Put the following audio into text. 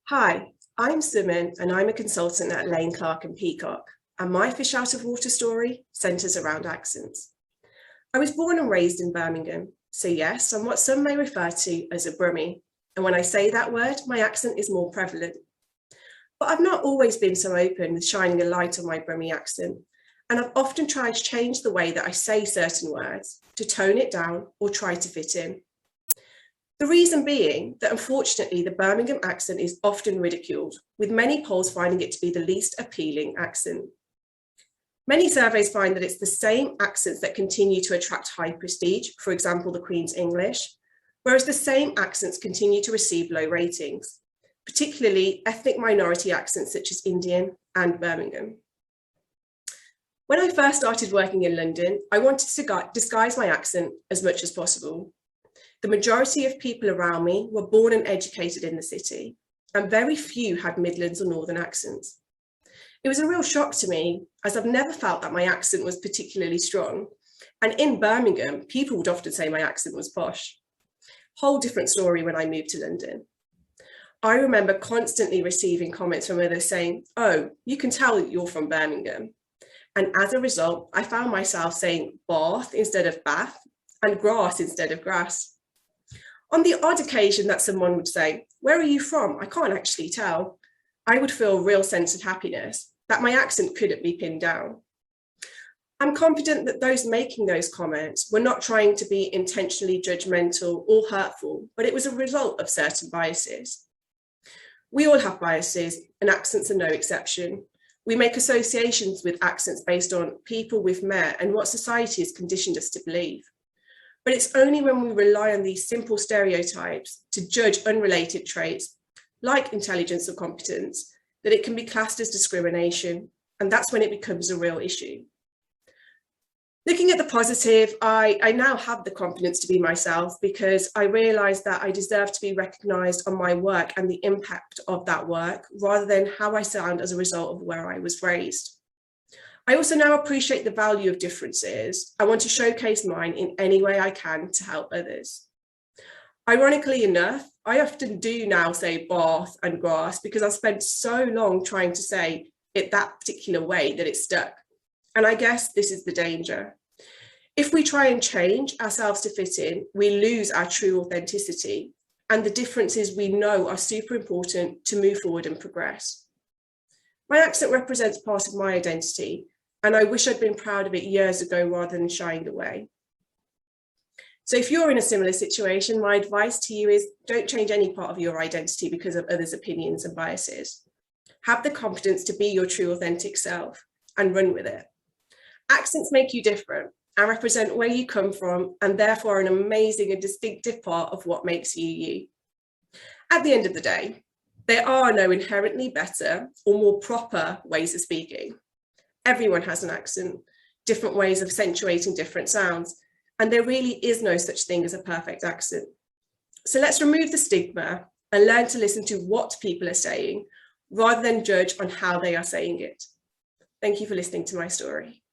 Hi, I'm Suman and I'm a consultant at Lane Clark and Peacock, and my fish out of water story centres around accents. I was born and raised in Birmingham, so yes, I'm what some may refer to as a Brummie, and when I say that word, my accent is more prevalent. But I've not always been so open with shining a light on my Brummie accent, and I've often tried to change the way that I say certain words, to tone it down or try to fit in. The reason being that unfortunately the Birmingham accent is often ridiculed, with many polls finding it to be the least appealing accent. Many surveys find that it's the same accents that continue to attract high prestige, for example, the Queen's English, whereas the same accents continue to receive low ratings, particularly ethnic minority accents such as Indian and Birmingham. When I first started working in London, I wanted to disguise my accent as much as possible. The majority of people around me were born and educated in the city, and very few had Midlands or Northern accents. It was a real shock to me, as I've never felt that my accent was particularly strong. And in Birmingham, people would often say my accent was posh. Whole different story when I moved to London. I remember constantly receiving comments from others saying, "Oh, you can tell you're from Birmingham." And as a result, I found myself saying Bath instead of Bath and grass instead of grass. On the odd occasion that someone would say, "Where are you from? I can't actually tell," I would feel a real sense of happiness that my accent couldn't be pinned down. I'm confident that those making those comments were not trying to be intentionally judgmental or hurtful, but it was a result of certain biases. We all have biases, and accents are no exception. We make associations with accents based on people we've met and what society has conditioned us to believe. But it's only when we rely on these simple stereotypes to judge unrelated traits, like intelligence or competence, that it can be classed as discrimination, and that's when it becomes a real issue. Looking at the positive, I now have the confidence to be myself because I realise that I deserve to be recognised on my work and the impact of that work, rather than how I sound as a result of where I was raised. I also now appreciate the value of differences. I want to showcase mine in any way I can to help others. Ironically enough, I often do now say Bath and grass because I've spent so long trying to say it that particular way that it's stuck. And I guess this is the danger. If we try and change ourselves to fit in, we lose our true authenticity and the differences we know are super important to move forward and progress. My accent represents part of my identity, and I wish I'd been proud of it years ago rather than shying away. So if you're in a similar situation, my advice to you is don't change any part of your identity because of others' opinions and biases. Have the confidence to be your true authentic self and run with it. Accents make you different and represent where you come from, and therefore an amazing and distinctive part of what makes you you. At the end of the day, there are no inherently better or more proper ways of speaking. Everyone has an accent, different ways of accentuating different sounds, and there really is no such thing as a perfect accent. So let's remove the stigma and learn to listen to what people are saying, rather than judge on how they are saying it. Thank you for listening to my story.